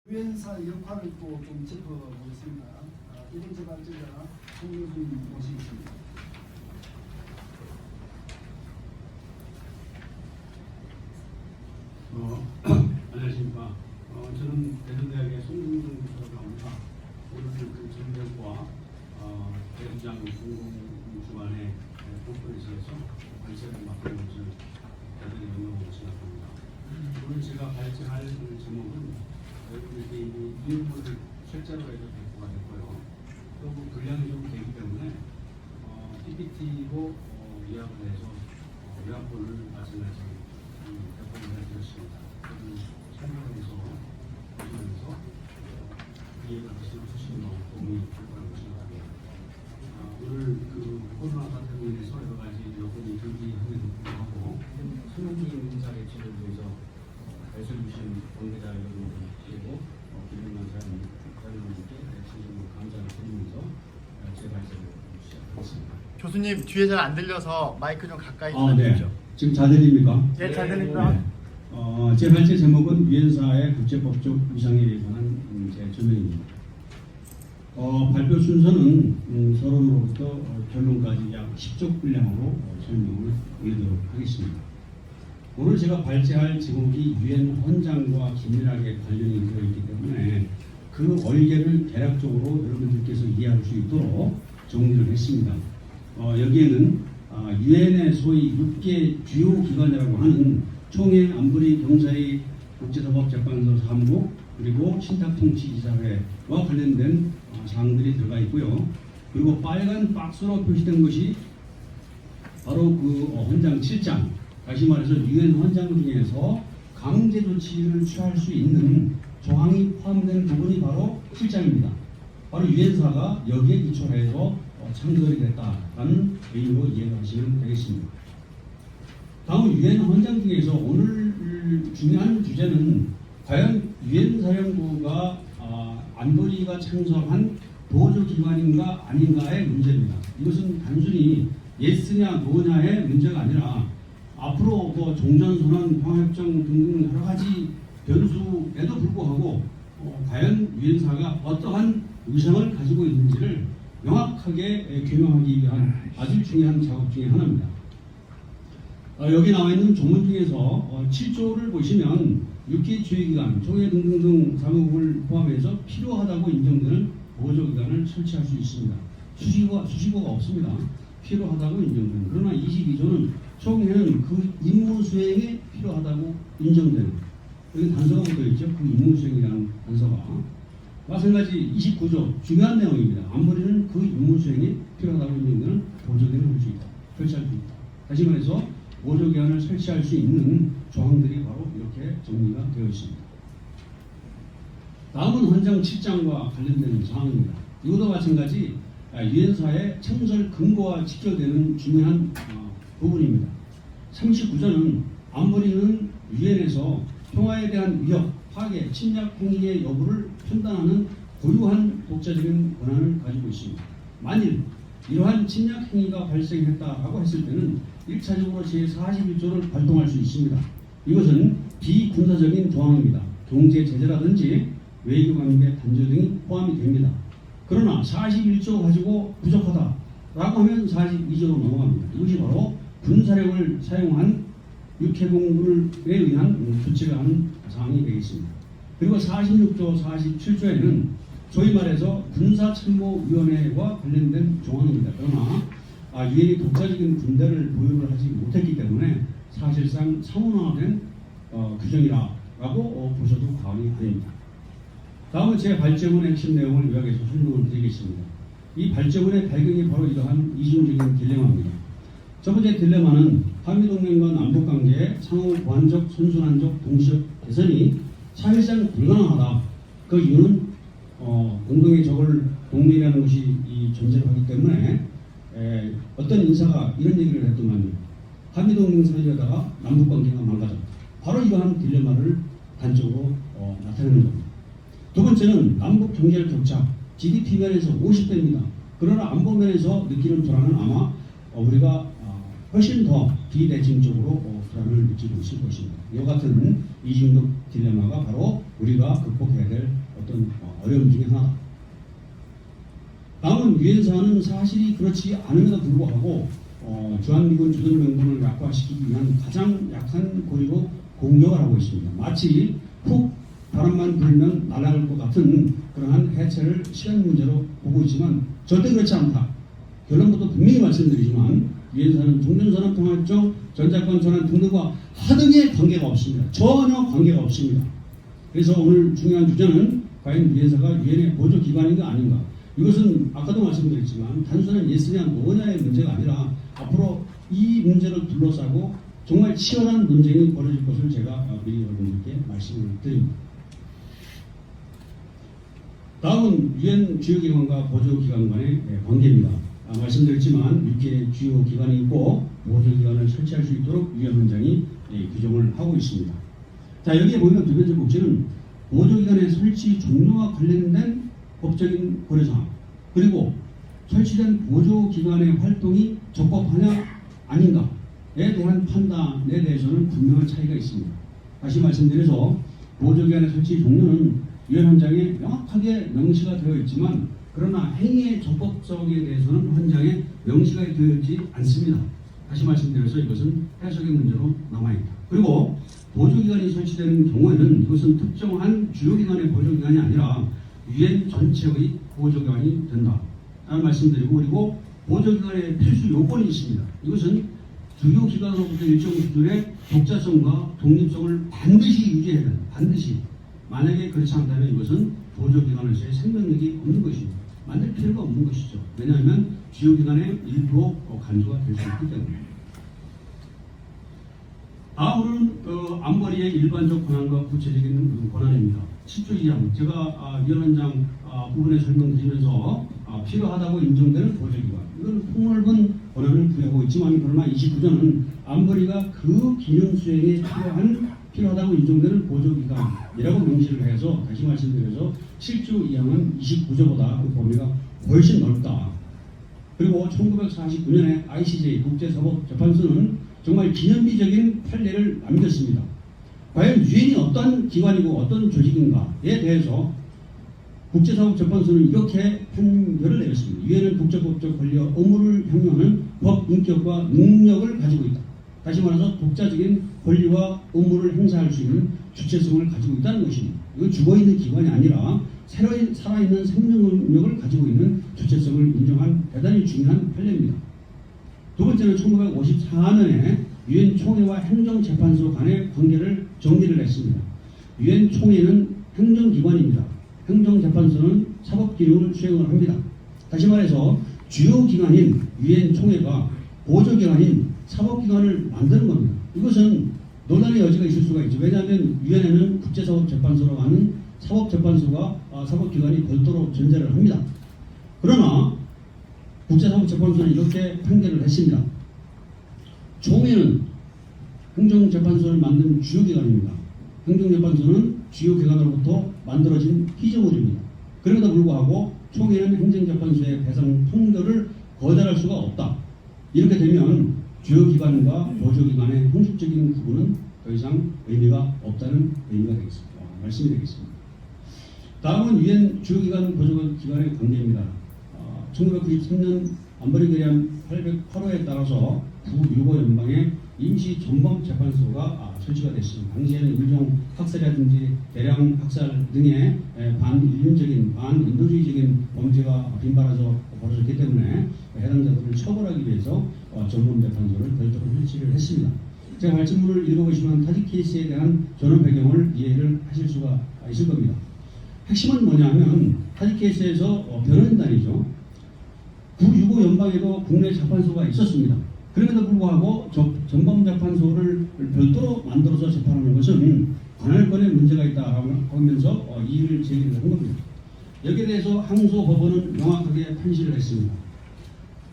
유엔사 역할을 또 좀 짚어보겠습니다. 두 번째 발제자 송유순 모시겠습니다. 안녕하십니까. 저는 대전대학의 송윤준 교수라고 합니다. 오늘 그 정대과 대구장 공공주관의 컨퍼런스에서 발제를 맡은 것을 대단히 영광으로 생각합니다. 오늘 제가 발제할 제목은 이렇게 이름을 철자로 해서 배포가 됐고요. 또 분량이 좀 되기 때문에 PPT로 요약을 해서 요약본을 마찬가지 배포를 해드렸습니다. 설명해서 보시면서 이해를 하시는 너무 도움이 될 거라고 생각합니다. 오늘 그 코로나 사태로 인해서 여러 가지 여건이 불비함에도 불구하고 성공적인 인사의 지를 위해서 애써주신 관계자 여러분들 그리고 김영만 사장님께 진심으로 감사를 드리면서 제 발제를 시작하겠습니다. 교수님 뒤에 잘 안 들려서 마이크 좀 가까이 네. 주시죠. 지금 잘 들립니까? 네, 잘 들립니다. 네. 제 발제 제목은 유엔사의 국제법적 위상에 관한 제 조명입니다. 발표 순서는 서론으로부터 결론까지 약 10쪽 분량으로 설명을 드리도록 하겠습니다. 오늘 제가 발제할 제목이 유엔 헌장과 긴밀하게 관련이 되어 있기 때문에 그 얼개를 대략적으로 여러분들께서 이해할 수 있도록 정리를 했습니다. 여기에는 유엔의 소위 6개 주요 기관이라고 하는 총회, 안보리, 경사위, 국제사법재판소 사무국 그리고 신탁통치이사회와 관련된 사항들이 들어가 있고요. 그리고 빨간 박스로 표시된 것이 바로 그 헌장 7장, 다시 말해서 유엔 헌장 중에서 강제 조치를 취할 수 있는 조항이 포함된 부분이 바로 7장입니다. 바로 유엔사가 여기에 기초해서 창설이 됐다라는 의미로 이해하시면 되겠습니다. 다음 유엔 헌장 중에서 오늘 중요한 주제는 과연 유엔 사령부가 안보리가 창설한 보조기관인가 아닌가의 문제입니다. 이것은 단순히 예스냐 노냐의 문제가 아니라 앞으로 종전선언, 평화협정 등등 여러 가지 변수에도 불구하고 과연 유엔사가 어떠한 의상을 가지고 있는지를 명확하게 규명하기 위한 아주 중요한 작업 중에 하나입니다. 여기 나와 있는 조문 중에서 7조를 보시면 6기 주요기관, 총회 등등등 사무국을 포함해서 필요하다고 인정되는 보조기관을 설치할 수 있습니다. 수식어가 없습니다. 필요하다고 인정되는. 그러나 22조는 총회는 그 임무 수행에 필요하다고 인정되는. 여기 단서가 붙어있죠. 그 임무 수행이라는 단서가. 마찬가지 29조 중요한 내용입니다. 안보리는 그 임무 수행에 필요하다고 인정되는 보조기관을 할 수 있다. 설치할 수 있다. 다시 말해서 보조기관을 설치할 수 있는 조항들이 바로 이렇게 정리가 되어 있습니다. 다음은 헌장 7장과 관련된 사항입니다. 이것도 마찬가지 유엔사의 창설 근거와 직결되는 중요한 부분입니다. 39조는 안보리는 유엔에서 평화에 대한 위협, 파괴, 침략 행위의 여부를 판단하는 고유한 독자적인 권한을 가지고 있습니다. 만일 이러한 침략 행위가 발생했다라고 했을 때는 1차적으로 제41조를 발동할 수 있습니다. 이것은 비군사적인 조항입니다. 경제 제재라든지 외교관계 단절 등이 포함이 됩니다. 그러나 41조 가지고 부족하다라고 하면 42조로 넘어갑니다. 이것이 바로 군사력을 사용한 육해공군에 의한 조치를 하는 사항이 되겠습니다. 그리고 46조, 47조에는 소위 말해서 군사참모위원회와 관련된 조항입니다. 그러나 유엔이 독자적인 군대를 보유를 하지 못했기 때문에 사실상 사문화된 규정이라고 보셔도 과언이 아닙니다. 다음은 제 발제문의 핵심 내용을 요약해서 설명을 드리겠습니다. 이 발제문의 발견이 바로 이러한 이중적인 딜레마입니다. 첫 번째 딜레마는 한미동맹과 남북관계의 상호 보완적, 선순환적, 동시적 개선이 사실상 불가능하다. 그 이유는 공동의 적을 동맹이라는 것이 존재를 하기 때문에 어떤 인사가 이런 얘기를 했더만 한미동맹 사이에다가 남북관계가 망가졌다. 바로 이러한 딜레마를 단적으로 나타내는 겁니다. 두 번째는 남북 경제적 격차, GDP 면에서 50배입니다. 그러나 안보 면에서 느끼는 불안은 아마 우리가 훨씬 더 비대칭적으로 불안을 느끼고 있을 것입니다. 이와 같은 이중적 딜레마가 바로 우리가 극복해야 될 어떤 어려움 중에 하나다. 다음은 유엔사는 사실이 그렇지 않음에도 불구하고 주한미군 주둔명분을 약화시키기 위한 가장 약한 고리로 공격을 하고 있습니다. 마치 훅 바람만 불면 날아갈 것 같은 그러한 해체를 시간 문제로 보고 있지만 절대 그렇지 않다. 결론부터 분명히 말씀드리지만 유엔사는 종전선언평화협정, 전자권 전환 등등과 하등의 관계가 없습니다. 전혀 관계가 없습니다. 그래서 오늘 중요한 주제는 과연 유엔사가 유엔의 보조기관인가 아닌가. 이것은 아까도 말씀드렸지만 단순한 예스냐 노냐의 문제가 아니라 앞으로 이 문제를 둘러싸고 정말 치열한 논쟁이 벌어질 것을 제가 미리 여러분들께 말씀을 드립니다. 다음은 유엔 주요기관과 보조기관 간의 관계입니다. 말씀드렸지만 6개 주요 기관이 있고 보조기관을 설치할 수 있도록 유엔 헌장이 규정을 하고 있습니다. 자, 여기에 보면 두 번째 목표는 보조기관의 설치 종료와 관련된 법적인 고려사항, 그리고 설치된 보조기관의 활동이 적법하냐 아닌가에 대한 판단에 대해서는 분명한 차이가 있습니다. 다시 말씀드려서 보조기관의 설치 종료는 유엔 헌장에 명확하게 명시가 되어 있지만 그러나 행위의 적법성에 대해서는 헌장에 명시가 되어 있지 않습니다. 다시 말씀드려서 이것은 해석의 문제로 남아있다. 그리고 보조기관이 설치되는 경우에는 이것은 특정한 주요기관의 보조기관이 아니라 유엔 전체의 보조기관이 된다 라는 말씀드리고, 그리고 보조기관의 필수 요건이 있습니다. 이것은 주요 기관으로부터 일정 수준의 독자성과 독립성을 반드시 유지해야 된다. 반드시. 만약에 그렇지 않다면 이것은 보조기관에서의 생명력이 없는 것입니다. 만들 필요가 없는 것이죠. 왜냐하면 주요기관의 일부로 간주가 될 수 있기 때문에. 다음은 안보리의 일반적 권한과 구체적인 권한입니다. 7조 2항, 제가 유엔 헌장 부분에 설명드리면서 필요하다고 인정되는 보조기관, 이건 폭넓은 권한을 부여하고 있지만 그러나 29조는 안보리가 그 기능 수행에 필요하다고 인정되는 보조기관이라고 명시를 해서, 다시 말씀드려서 7조 2항은 29조보다 그 범위가 훨씬 넓다. 그리고 1949년에 ICJ 국제사법재판소는 정말 기념비적인 판례를 남겼습니다. 과연 유엔이 어떤 기관이고 어떤 조직인가에 대해서 국제사법재판소는 이렇게 판결을 내렸습니다. 유엔은 국제법적 권리와 의무를 형용하는 법 인격과 능력을 가지고 있다. 다시 말해서 독자적인 권리와 의무를 행사할 수 있는 주체성을 가지고 있다는 것입니다. 이건 죽어있는 기관이 아니라 살아있는 생명력을 가지고 있는 주체성을 인정한 대단히 중요한 판례입니다. 두 번째는 1954년에 유엔 총회와 행정재판소 간의 관계를 정리를 했습니다. 유엔 총회는 행정기관입니다. 행정재판소는 사법기능을 수행을 합니다. 다시 말해서 주요 기관인 유엔 총회가 보조기관인 사법기관을 만드는 겁니다. 이것은 논란의 여지가 있을 수가 있죠. 왜냐하면 유엔에는 국제사법재판소라고 하는 사법재판소가 사법기관이 별도로 존재를 합니다. 그러나 국제사법재판소는 이렇게 판결을 했습니다. 총회는 행정재판소를 만든 주요기관입니다. 행정재판소는 주요기관으로부터 만들어진 피조물입니다. 그럼에도 불구하고 총회는 행정재판소의 배상 통결을 거절할 수가 없다. 이렇게 되면 주요기관과 보조기관의 형식적인 구분은 더 이상 의미가 없다는 의미가 되겠습니다. 말씀이 되겠습니다. 다음은 유엔 주요기관 보조기관의 관계입니다. 1993년 안보리 결의안 808호에 따라서 구6호 연방의 임시 전범재판소가 설치가 됐습니다. 당시에는 일종 학살이라든지 대량 학살 등의 반인륜적인 반인도주의적인 범죄가 빈발해서 벌어졌기 때문에 해당자들을 처벌하기 위해서 전범재판소를 별도로 설치를 했습니다. 제가 말씀문을 읽어보시면 타직 케이스에 대한 전원 배경을 이해를 하실 수가 있을 겁니다. 핵심은 뭐냐면 타직 케이스에서 변호인단이죠. 구6호 연방에도 국내 재판소가 있었습니다. 그럼에도 불구하고 전범재판소를 별도로 만들어서 재판하는 것은 관할권에 문제가 있다라고 하면서 이의를 제기를 한 겁니다. 여기에 대해서 항소법원은 명확하게 판시를 했습니다.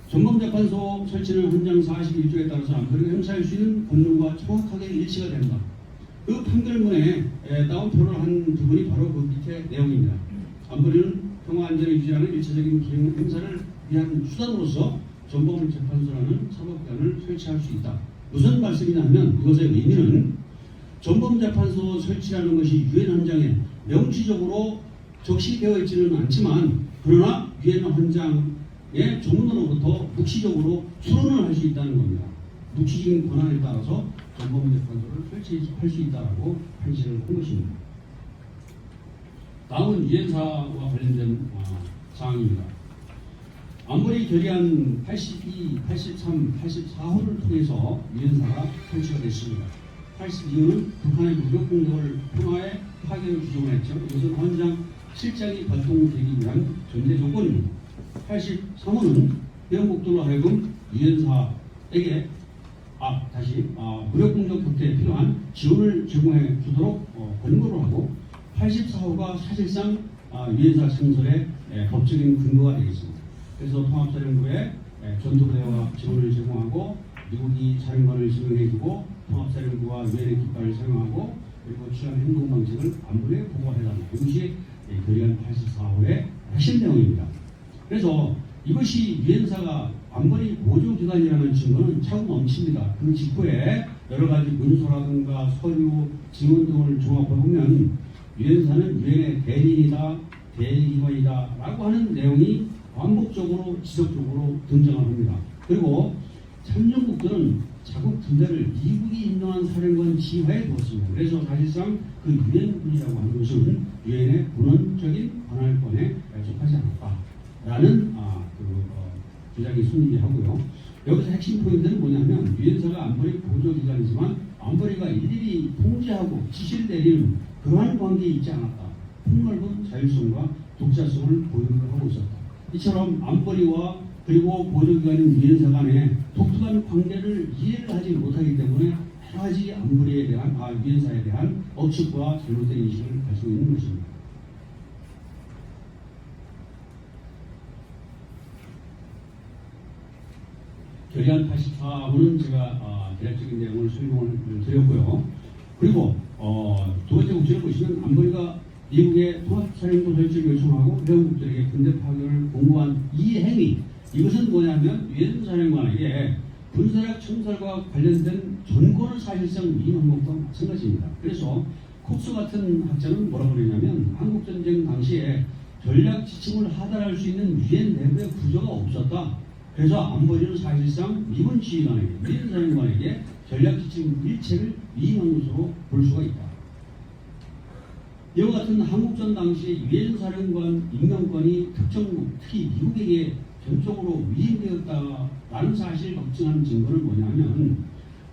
전범재판소 설치는 헌장 41조에 따라서 안보리가 행사할 수 있는 권능과 정확하게 일치가 된다. 그 판결문에 따옴표를 한 부분이 바로 그 밑에 내용입니다. 안보리는 평화 안전을 유지하는 일차적인 기능 행사를 위한 수단으로서 전범재판소라는 사법기관을 설치할 수 있다. 무슨 말씀이냐면 이것의 의미는 전범재판소 설치라는 것이 유엔 헌장에 명시적으로 적시되어 있지는 않지만 그러나 유엔 헌장의 조문으로부터 묵시적으로 수론을 할 수 있다는 겁니다. 묵시적인 권한에 따라서 전범재판소를 설치할 수 있다라고 판시를 한 것입니다. 다음은 유엔사와 관련된 사항입니다. 안보리 결의안 82, 83, 84호를 통해서 유엔사가 설치가 됐습니다. 82호는 북한의 무력 공격을 평화의 파괴를 규정을 했죠. 이것은 헌장 7장이 발동되기 위한 전제 조건입니다. 83호는 회원국들로 하여금 유엔사에게 무력 공격 격퇴에 필요한 지원을 제공해 주도록 권고를 하고 84호가 사실상 유엔사 창설의 법적인 근거가 되겠습니다. 그래서 통합사령부에 전투부대와 지원을 제공하고 미국이 사령관을 지명해주고 통합사령부와 유엔의 깃발을 사용하고 그리고 취한 행동 방식을 안보에 보고해달라. 이것이 결의안 84호의 핵심 내용입니다. 그래서 이것이 유엔사가 안보리 보조기관이라는 증거는 차고 넘칩니다. 그 직후에 여러 가지 문서라든가 서류, 증언 등을 종합해 보면 유엔사는 유엔의 대리인이다, 대리기관이다 라고 하는 내용이 반복적으로 지속적으로 등장을 합니다. 그리고 참전국들은 자국 군대를 미국이 임명한 사령관 지휘하에 두었습니다. 그래서 사실상 그 유엔군이라고 하는 것은 유엔의 본원적인 관할권에 속하지 않았다라는 주장이 순리하고요. 여기서 핵심 포인트는 뭐냐면 유엔사가 안보리 보조기관이지만 안보리가 일일이 통제하고 지시를 내리는 그러한 관계에 있지 않았다. 폭넓은 자율성과 독자성을 보유를 하고 있었다. 이처럼 안보리와 그리고 보조기관인 유엔사 간의 독특한 관계를 이해를 하지 못하기 때문에 여러 가지 안보리에 대한 유엔사에 대한 억측과 잘못된 인식을 가지고 있는 것입니다. 결의안 84호는 제가 대략적인 내용을 설명을 드렸고요. 그리고 두 번째 국제를 보시면 안보리가 미국의 통합사령부 설치를 요청하고 회원국들에게 군대 파견을 공고한 이 행위, 이것은 뭐냐면 유엔 사령관에게 군사력 청산과 관련된 전권을 사실상 위임한 것과 마찬가지입니다. 그래서 콕스 같은 학자는 뭐라고 그러냐면 한국전쟁 당시에 전략 지침을 하달할 수 있는 유엔 내부의 구조가 없었다. 그래서 안보리는 사실상 미군 지휘관에게, 유엔 사령관에게 전략 지침 일체를 위임한 것으로 볼 수가 있다. 이와 같은 한국전 당시 유엔 사령관 임명권이 특정국, 특히 미국에게 전적으로 위임되었다라는 사실을 검증하는 증거는 뭐냐면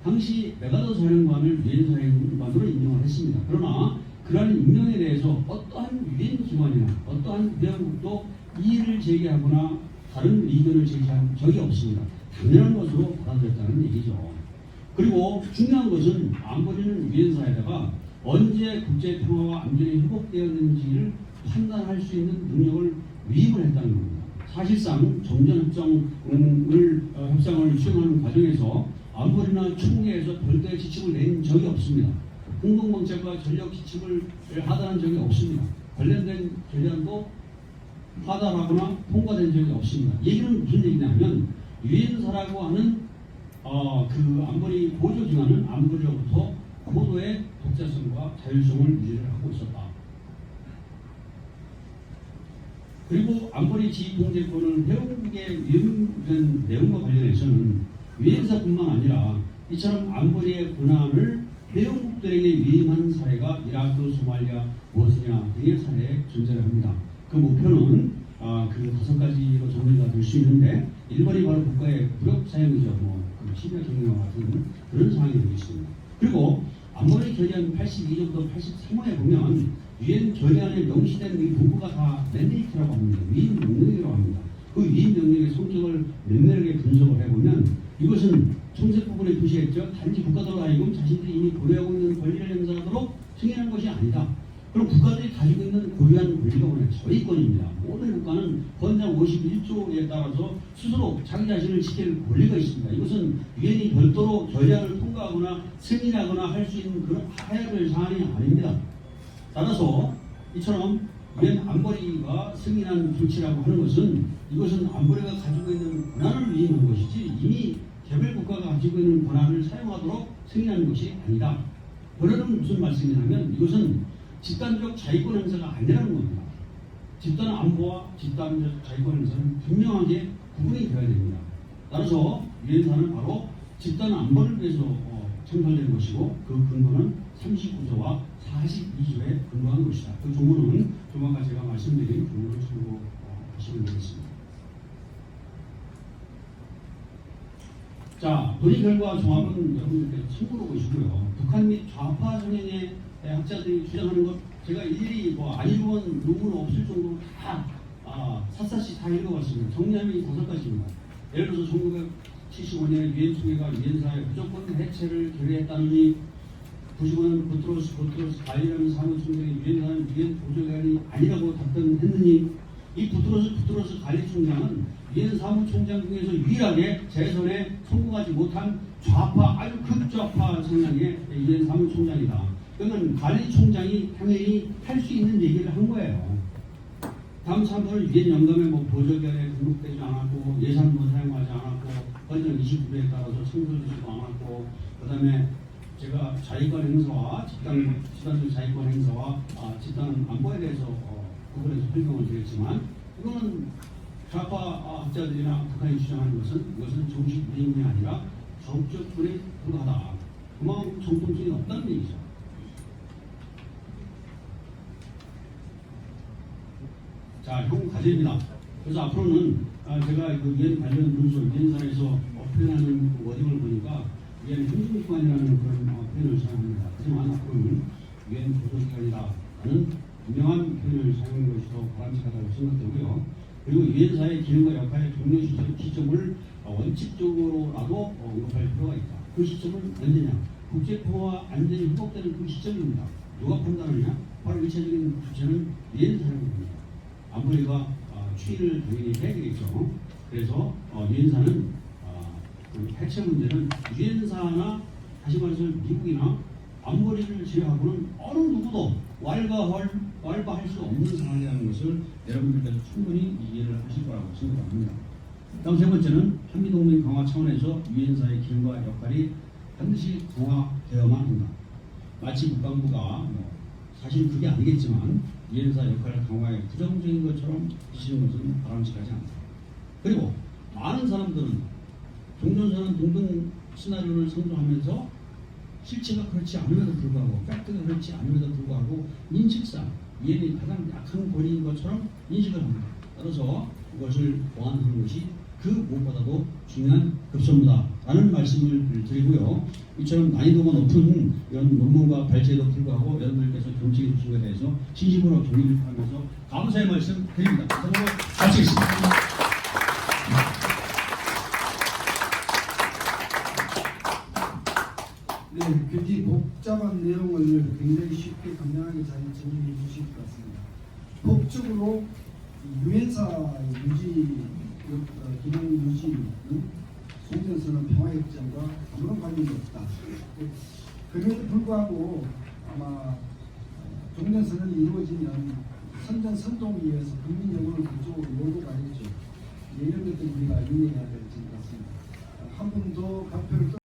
당시 메가더 사령관을 유엔 사령관으로 임명을 했습니다. 그러나 그러한 임명에 대해서 어떠한 유엔 기관이나 어떠한 회원국도 이의를 제기하거나 다른 의견을 제기한 적이 없습니다. 당연한 것으로 받아들였다는 얘기죠. 그리고 중요한 것은 안보리는 유엔사에다가 언제 국제 평화와 안전이 회복되었는지를 판단할 수 있는 능력을 위임을 했다는 겁니다. 사실상 정전협상을 수행하는 과정에서 안보리나 총계에서 별도의 지침을 낸 적이 없습니다. 공동정책과 전력 지침을 하달한 적이 없습니다. 관련된 결의안도 하달하거나 통과된 적이 없습니다. 얘기는 무슨 얘기냐면 유엔사라고 하는 그 안보리 보조기관은 안보리로부터 고도의 독자성과 자율성을 유지를 하고 있었다. 그리고 안보리 지휘통제권은 회원국의 위임된 내용과 관련해서는 유엔사뿐만 아니라 이처럼 안보리의 권한을 회원국들에게 위임한 사례가 이라크, 소말리아, 보스니아 등의 사례에 존재를 합니다. 그 목표는 그 5가지로 정리가 될 수 있는데 1번이 바로 국가의 무력 사용이죠. 시리아 경영과 같은 그런 상황이 되겠습니다. 그리고 안보리 결의안 82조부터 83호에 보면 유엔 결의안에 명시된 이 문구가 다 맨데이트라고 합니다. 위임 명령이라고 합니다. 그 위임 명령의 성격을 면밀하게 분석을 해보면 이것은 총책 부분에 표시했죠. 단지 국가들로 하여금 자신들이 이미 보유하고 있는 권리를 행사하도록 승인한 것이 아니다. 그럼 국가들이 가지고 있는 고유한 권리가 뭐냐? 저희권입니다. 모든 국가는 헌장 51조에 따라서 스스로 자기 자신을 지킬 권리가 있습니다. 이것은 유엔이 별도로 결의안을 통과하거나 승인하거나 할 수 있는 그런 해야 될 사안이 아닙니다. 따라서 이처럼 유엔 안보리가 승인한 조치라고 하는 것은 이것은 안보리가 가지고 있는 권한을 위임한 것이지 이미 개별 국가가 가지고 있는 권한을 사용하도록 승인하는 것이 아니다. 번호는 무슨 말씀이냐면 이것은 집단적 자위권 행사가 아니라는 겁니다. 집단 안보와 집단적 자위권 행사는 분명하게 구분이 되어야 됩니다. 따라서 유엔사는 바로 집단 안보를 위해서 창설된 것이고 그 근거는 39조와 42조에 근거한 것이다. 그 조문은 조만간 제가 말씀드린 조문을 참고하시면 되겠습니다. 자, 논의 결과 종합은 여러분들께서 참고로 보시고요. 북한 및 좌파 성향의 학자들이 주장하는 것 제가 일일이 안 읽은 논문 없을 정도로 다 샅샅이 다 읽어봤습니다. 정리하면 5가지입니다. 예를 들어서 1975년에 유엔 총회가 유엔사의 무조건 해체를 결의했다느니 95년 부트로스 가이라는 사무총장이 유엔사는 유엔 보조기관이 아니라고 답변했느니 이 부트로스 가리 총장은 유엔 사무총장 중에서 유일하게 재선에 성공하지 못한 좌파 아주 극좌파 성향의 유엔 사무총장이다. 그러면 가리 총장이 당연히 할 수 있는 얘기를 한 거예요. 다음 참고는 유엔 연감에 보조기관에 등록되지 않았고 예산도 사용하지 않았고 헌정 29조에 따라서 청구되지도 않았고 그다음에 제가 자위권 행사와 집단적 자위권 행사와 집단 안보에 대해서 구분해서 설명을 드렸지만 이거는 좌파 학자들이나 북한이 주장하는 것은 이것은 정식 유엔이 아니라 정적군에 불과하다. 그만큼 정통성이 없다는 얘기죠. 자, 형 과제입니다. 그래서 앞으로는 제가 그 유엔 관련 문서, 유엔사에서 표현하는 워딩을 보니까 유엔 행정기관이라는 그런 표현을 사용합니다. 하지만 앞으로는 유엔 보조기관이다라는 분명한 표현을 사용하는 것이 더 바람직하다고 생각되고요. 그리고 유엔사의 기능과 역할의 종료 시점을 원칙적으로라도 언급할 필요가 있다. 그 시점은 언제냐? 국제평화 안전이 회복되는 그 시점입니다. 누가 판단하느냐? 바로 일차적인 주체는 유엔사입니다. 안보리가 추이를 당연히 해야 되겠죠. 그래서 유엔사는 그 해체 문제는 유엔사나 다시 말해서 미국이나 안보리를 제외하고는 어느 누구도 왈가왈부할 수 없는 상황이라는 것을 여러분들께서 충분히 이해를 하실 거라고 생각합니다. 다음 세 번째는 한미동맹 강화 차원에서 유엔사의 기능과 역할이 반드시 강화되어야만 한다. 마치 국방부가 사실 그게 아니겠지만 유엔사 역할을 강화해 부정적인 것처럼 비치는 것은 바람직하지 않다. 그리고 많은 사람들은 종전선언 등등 시나리오를 상정하면서 실체가 그렇지 않음에도 불구하고 팩트가 그렇지 않음에도 불구하고 인식상 유엔이 가장 약한 권위인 것처럼 인식을 합니다. 따라서 그것을 보완하는 것이 그 무엇보다도 중요한 급선무다라는 말씀을 드리고요. 이처럼 난이도가 높은 이런 논문과 발제에도 불구하고 여러분들께서 경청해 주신 것에 대해서 진심으로 경의를 표하면서 감사의 말씀 드립니다. 이상으로 마치겠습니다. 네, 굉장히 복잡한 내용을 굉장히 쉽게 간단하게 잘 정리해 주실 것 같습니다. 법적으로 유엔사 유지, 기능 유지는 종전선언 평화협정과 아무런 관련이 없다. 그럼에도 불구하고 아마 종전선언이 이루어지면 선전선동위에서 국민여론을 그쪽으로 몰고 가겠죠. 이런 것들 우리가 유의해야 될 것 같습니다. 한 분도 발표를